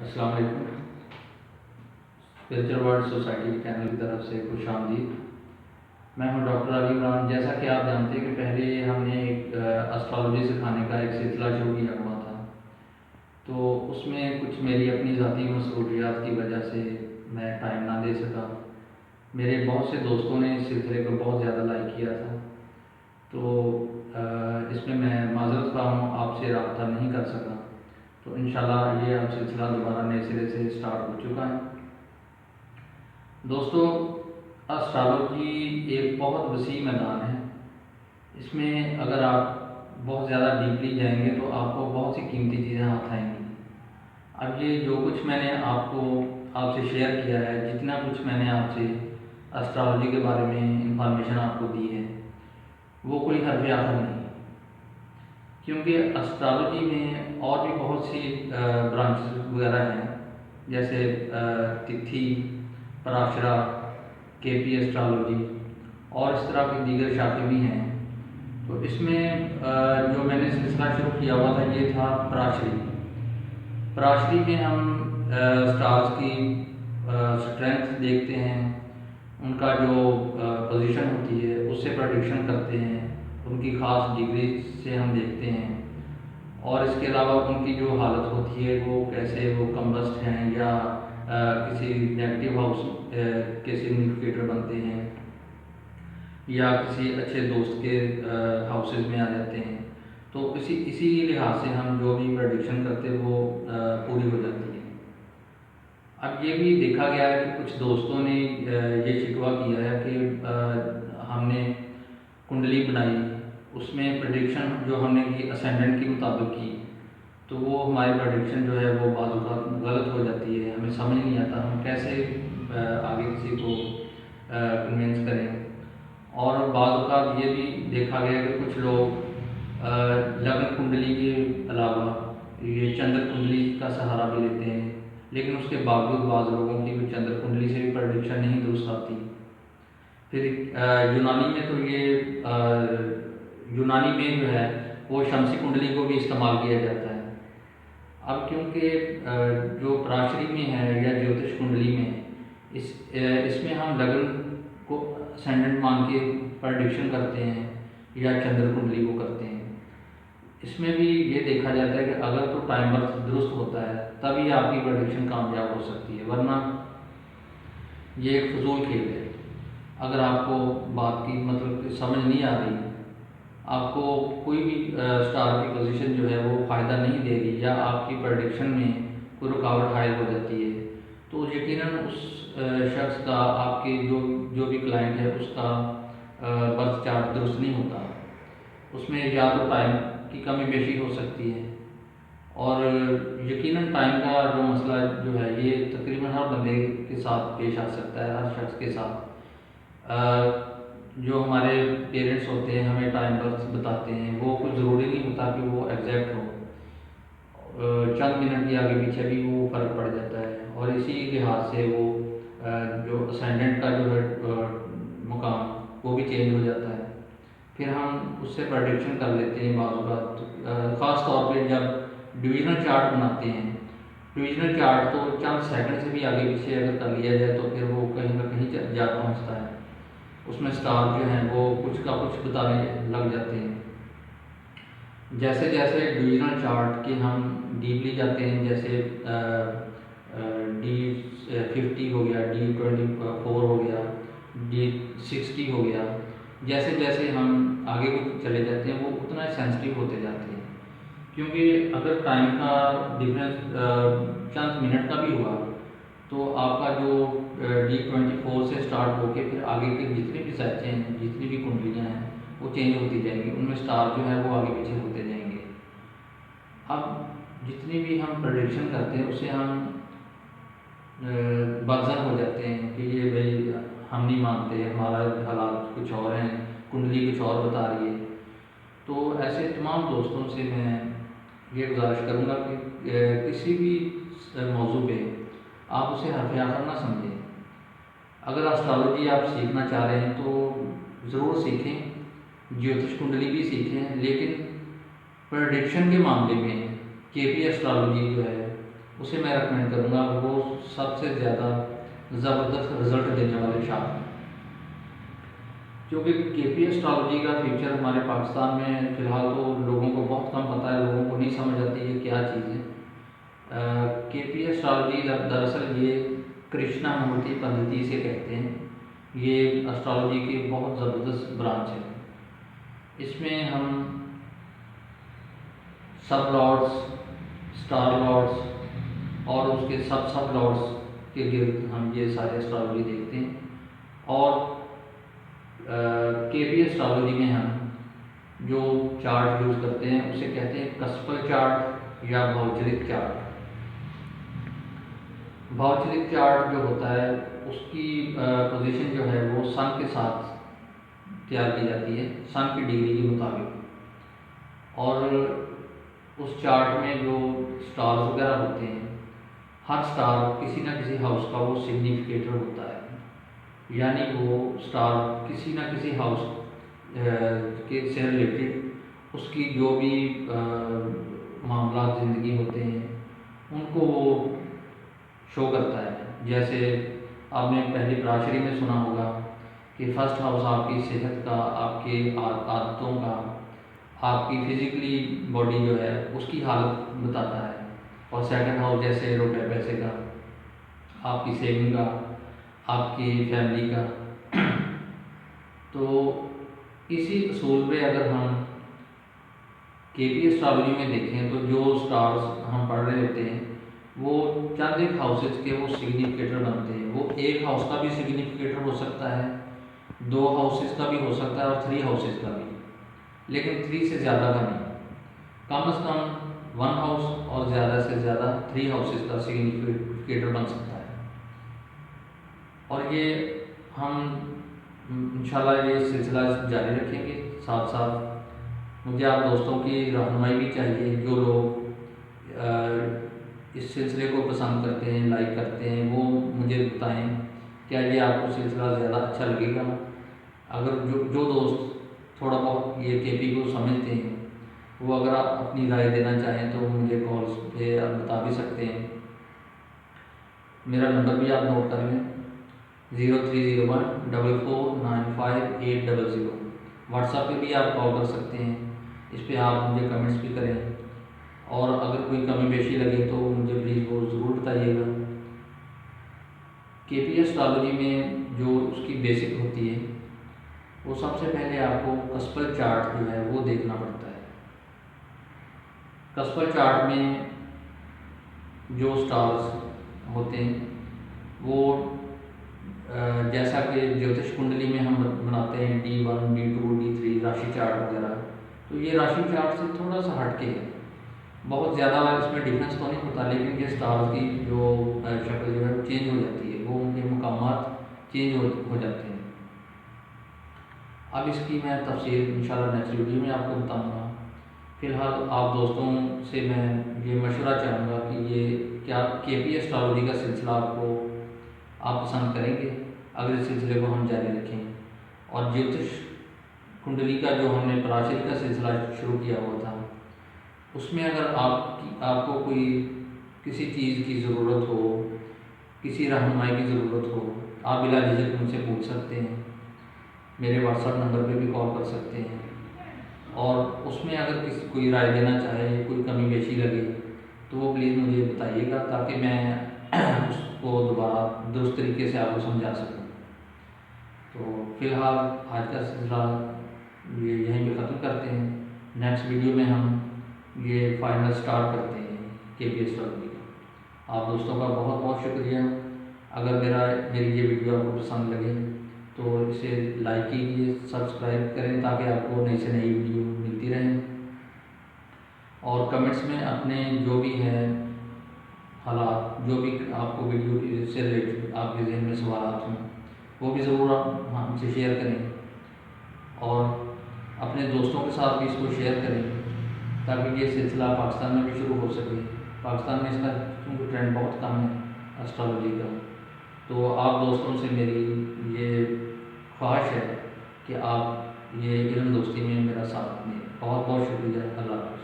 السلام علیکم۔ Spiritual world society channel کی طرف سے خوش آمدید۔ میں ہوں ڈاکٹر علی عمران۔ جیسا کہ آپ جانتے ہیں کہ پہلے ہم نے ایک اسٹرالوجی سکھانے کا ایک سلسلہ شروع کیا ہوا تھا، تو اس میں کچھ میری اپنی ذاتی مصروفیات کی وجہ سے میں ٹائم نہ دے سکا۔ میرے بہت سے دوستوں نے اس سلسلے کو بہت زیادہ لائک کیا تھا، تو اس میں معذرت خواہ ہوں، آپ سے رابطہ نہیں کر سکا۔ تو انشاءاللہ یہ اب سلسلہ دوبارہ نئے سرے سے سٹارٹ ہو چکا ہے۔ دوستو، اسٹرالوجی ایک بہت وسیع میدان ہے۔ اس میں اگر آپ بہت زیادہ ڈیپلی جائیں گے تو آپ کو بہت سی قیمتی چیزیں ہاتھ آئیں گی۔ اب یہ جو کچھ میں نے آپ سے شیئر کیا ہے، جتنا کچھ میں نے آپ سے اسٹرالوجی کے بارے میں انفارمیشن آپ کو دی ہے، وہ کوئی حرف آخر نہیں، کیونکہ اسٹرالوجی میں اور بھی بہت سی برانچز وغیرہ ہیں، جیسے تتھی، پراشرا، کے پی اسٹرالوجی اور اس طرح کی دیگر شاخیں بھی ہیں۔ تو اس میں جو میں نے سلسلہ شروع کیا ہوا تھا یہ تھا پراشری میں ہم اسٹارز کی اسٹرینتھ دیکھتے ہیں، ان کا جو پوزیشن ہوتی ہے اس سے پریڈکشن کرتے ہیں، ان کی خاص ڈگری سے ہم دیکھتے ہیں، اور اس کے علاوہ ان کی جو حالت ہوتی ہے وہ کیسے وہ کمبسٹ ہیں یا کسی نیگیٹو ہاؤس کے سگنیفیکیٹر بنتے ہیں یا کسی اچھے دوست کے ہاؤسز میں آ جاتے ہیں۔ تو اسی لحاظ سے ہم جو بھی پریڈکشن کرتے ہیں وہ پوری ہو جاتی ہے۔ اب یہ بھی دیکھا گیا ہے کہ کچھ دوستوں نے یہ شکوہ کیا ہے کہ ہم نے کنڈلی بنائی، اس میں پریڈکشن جو ہم نے کی اسینڈنٹ کے مطابق کی، تو وہ ہماری پریڈکشن جو ہے وہ بعض اوقات غلط ہو جاتی ہے، ہمیں سمجھ نہیں آتا ہم کیسے آگے کسی کو کنونس کریں۔ اور بعض اوقات یہ بھی دیکھا گیا کہ کچھ لوگ لگن کنڈلی کے علاوہ یہ چندر کنڈلی کا سہارا بھی لیتے ہیں، لیکن اس کے باوجود بعض لوگوں کی چندر کنڈلی سے بھی پریڈکشن نہیں درست آتی۔ پھر یونانی میں تو یہ یونانی میں جو ہے وہ شمسی کنڈلی کو بھی استعمال کیا جاتا ہے۔ اب کیونکہ جو پراشری میں ہے یا جیوتش کنڈلی میں اس میں ہم لگن کو اسینڈنٹ مان کے پریڈکشن کرتے ہیں یا چندر کنڈلی کو کرتے ہیں، اس میں بھی یہ دیکھا جاتا ہے کہ اگر تو ٹائم برتھ درست ہوتا ہے تبھی آپ کی پریڈکشن کامیاب ہو سکتی ہے، ورنہ یہ ایک فضول کھیل ہے۔ اگر آپ کو بات کی مطلب سمجھ نہیں آ رہی، آپ کو کوئی بھی اسٹار کی پوزیشن جو ہے وہ فائدہ نہیں دے رہی یا آپ کی پریڈکشن میں کوئی رکاوٹ حائل ہو جاتی ہے، تو یقیناً اس شخص کا، آپ کے جو بھی کلائنٹ ہے اس کا برتھ چارٹ درست نہیں ہوتا۔ اس میں یا تو ٹائم کی کمی بیشی ہو سکتی ہے، اور یقیناً ٹائم کا جو مسئلہ جو ہے یہ تقریباً ہر بندے کے ساتھ پیش آ سکتا ہے، ہر شخص کے ساتھ۔ جو ہمارے پیرنٹس ہوتے ہیں ہمیں ٹائم برتھ بتاتے ہیں، وہ کچھ ضروری نہیں ہوتا کہ وہ ایگزیکٹ ہو، چند منٹ کے آگے پیچھے بھی وہ فرق پڑ جاتا ہے، اور اسی لحاظ سے وہ جو اسینڈنٹ کا جو ہے مقام وہ بھی چینج ہو جاتا ہے۔ پھر ہم اس سے پریڈکشن کر لیتے ہیں بعض اوقات، خاص طور پہ جب ڈویژنل چارٹ بناتے ہیں۔ ڈویژنل چارٹ تو چند سیکنڈ سے بھی آگے پیچھے اگر کر لیا جائے تو پھر وہ کہیں نہ کہیں جا پہنچتا ہے، اس میں اسٹار جو ہیں وہ کچھ کا کچھ بتانے لگ جاتے ہیں۔ جیسے جیسے ڈویژنل چارٹ کے ہم ڈیپلی جاتے ہیں، جیسے D50 ہو گیا، D24 ہو گیا، D60 ہو گیا، جیسے جیسے ہم آگے کو چلے جاتے ہیں وہ اتنا سینسٹیو ہوتے جاتے ہیں، کیونکہ اگر ٹائم کا ڈفرینس چند منٹ کا بھی ہوا تو آپ کا جو D24 سے اسٹارٹ ہو کے پھر آگے کے جتنے بھی سیچیں ہیں، جتنی بھی کنڈلیاں ہیں وہ چینج ہوتی جائیں گی، ان میں اسٹار جو ہے وہ آگے پیچھے ہوتے جائیں گے۔ اب جتنی بھی ہم پریڈکشن کرتے ہیں اسے ہم برزن ہو جاتے ہیں کہ یہ بھائی ہم نہیں مانتے، ہمارا حالات کچھ اور ہیں، کنڈلی کچھ اور بتا رہی ہے۔ تو ایسے تمام دوستوں سے میں یہ گزارش کروں گا کہ کسی بھی موضوع پہ آپ اسے حرف آخر نہ سمجھیں۔ اگر اسٹرالوجی آپ سیکھنا چاہ رہے ہیں تو ضرور سیکھیں، جیوتش کنڈلی بھی سیکھیں، لیکن پریڈکشن کے معاملے میں کے پی اسٹرالوجی جو ہے اسے میں ریکمینڈ کروں گا، وہ سب سے زیادہ زبردست رزلٹ دینے والے چارٹ ہیں۔ کیونکہ کے پی اسٹرالوجی کا فیچر ہمارے پاکستان میں فی الحال تو لوگوں کو بہت کم پتہ ہے، لوگوں کو نہیں سمجھ آتی یہ کیا چیز ہے۔ کے پی اسٹرالوجی دراصل یہ کرشنا مورتی پدھتی سے کہتے ہیں، یہ اسٹرالوجی کی بہت زبردست برانچ ہے۔ اس میں ہم سب لارڈس، اسٹار لارڈس اور اس کے سب لارڈس کے گرد ہم یہ سارے اسٹرالوجی دیکھتے ہیں۔ اور کے پی اسٹرالوجی میں ہم جو چارٹ یوز کرتے ہیں اسے کہتے ہیں کسپل چارٹ یا بھوچلک چارٹ۔ بھوچلک چارٹ جو ہوتا ہے اس کی پوزیشن جو ہے وہ سن کے ساتھ تیار کی جاتی ہے، سن کی ڈگری کے مطابق، اور اس چارٹ میں جو سٹارز وغیرہ ہوتے ہیں، ہر سٹار کسی نہ کسی ہاؤس کا وہ سگنیفیکیٹر ہوتا ہے، یعنی وہ سٹار کسی نہ کسی ہاؤس کے سے ریلیٹڈ اس کی جو بھی معاملات زندگی ہوتے ہیں ان کو وہ شو کرتا ہے۔ جیسے آپ نے پہلی براشری میں سنا ہوگا کہ فرسٹ ہاؤس آپ کی صحت کا، آپ کے عادتوں کا، آپ کی فزیکلی باڈی جو ہے اس کی حالت بتاتا ہے، اور سیکنڈ ہاؤس جیسے روپے پیسے کا، آپ کی سیونگ کا، آپ کی فیملی کا۔ تو اسی اصول پہ اگر ہم کے پی اسٹرالوجی میں دیکھیں تو جو سٹارز ہم پڑھ رہے ہوتے ہیں وہ چند ایک ہاؤسز کے وہ سگنیفیکیٹر بنتے ہیں۔ وہ ایک ہاؤس کا بھی سگنیفیکیٹر ہو سکتا ہے، 2 ہاؤسز کا بھی ہو سکتا ہے، اور 3 ہاؤسز کا بھی، لیکن 3 سے زیادہ کا نہیں۔ کم از کم 1 ہاؤس اور زیادہ سے زیادہ 3 ہاؤسز کا سگنیفیکیٹر بن سکتا ہے۔ اور یہ ہم انشاءاللہ یہ سلسلہ جاری رکھیں گے۔ ساتھ ساتھ مجھے آپ دوستوں کی رہنمائی بھی چاہیے، جو لوگ اس سلسلے کو پسند کرتے ہیں، لائک کرتے ہیں، وہ مجھے بتائیں کیا یہ آپ کو سلسلہ زیادہ اچھا لگے گا۔ اگر جو دوست تھوڑا بہت یہ کے پی کو سمجھتے ہیں وہ اگر آپ اپنی رائے دینا چاہیں تو مجھے کالز پہ آپ بتا بھی سکتے ہیں۔ میرا نمبر بھی آپ نوٹ کر لیں، 0301449580۔ واٹس ایپ پہ بھی آپ کال کر سکتے ہیں، اس پہ آپ مجھے کمنٹس بھی کریں، اور اگر کوئی کمی بیشی لگے تو مجھے پلیز وہ ضرور بتائیے گا۔ کے پی اسٹرالوجی میں جو اس کی بیسک ہوتی ہے وہ سب سے پہلے آپ کو کسپل چارٹ جو ہے وہ دیکھنا پڑتا ہے۔ کسپل چارٹ میں جو سٹارز ہوتے ہیں وہ جیسا کہ جیوتش کنڈلی میں ہم بناتے ہیں D1 D2 D3 راشی چارٹ وغیرہ، تو یہ راشی چارٹ سے تھوڑا سا ہٹ کے ہے، بہت زیادہ اس میں ڈفرینس تو نہیں ہوتا، لیکن یہ سٹارز کی جو شکل جو ہے وہ چینج ہو جاتی ہے، وہ ان کے مقامات چینج ہو جاتے ہیں۔ اب اس کی میں تفصیل انشاءاللہ نیکسٹ ویڈیو میں آپ کو بتاؤں گا۔ فی الحال آپ دوستوں سے میں یہ مشورہ چاہوں گا کہ یہ کیا کے پی اسٹرالوجی کا سلسلہ آپ پسند کریں گے اگر اس سلسلے کو ہم جاری رکھیں، اور جیوتش کنڈلی کا جو ہم نے پراشری کا سلسلہ شروع کیا ہوا تھا اس میں اگر آپ کو کوئی کسی چیز کی ضرورت ہو، کسی رہنمائی کی ضرورت ہو، آپ بلا جھجک مجھ سے پوچھ سکتے ہیں، میرے واٹس ایپ نمبر پہ بھی کال کر سکتے ہیں، اور اس میں اگر کوئی رائے دینا چاہے، کوئی کمی بیشی لگے تو وہ پلیز مجھے بتائیے گا تاکہ میں اس کو دوبارہ درست طریقے سے آپ کو سمجھا سکوں۔ تو فی الحال آج کا سلسلہ یہ یہیں پہ ختم کرتے ہیں، نیکسٹ ویڈیو میں ہم یہ فائنل سٹارٹ کرتے ہیں کے پی اسٹرالوجی کا۔ آپ دوستوں کا بہت بہت شکریہ۔ اگر میری یہ ویڈیو آپ کو پسند لگے تو اسے لائک کیجیے، سبسکرائب کریں تاکہ آپ کو نئی سے نئی ویڈیو ملتی رہیں، اور کمنٹس میں اپنے جو بھی ہیں حالات، جو بھی آپ کو ویڈیو سے ریلیٹڈ آپ کے ذہن میں سوالات ہوں وہ بھی ضرور آپ ہم سے شیئر کریں، اور اپنے دوستوں کے ساتھ بھی اس کو شیئر کریں تاکہ یہ سلسلہ پاکستان میں بھی شروع ہو سکے۔ پاکستان میں اس کا کیونکہ ٹرینڈ بہت کم ہے اسٹرالوجی کا، تو آپ دوستوں سے میری یہ خواہش ہے کہ آپ یہ علم دوستی میں میرا ساتھ دیں۔ بہت بہت شکریہ، اللہ حافظ۔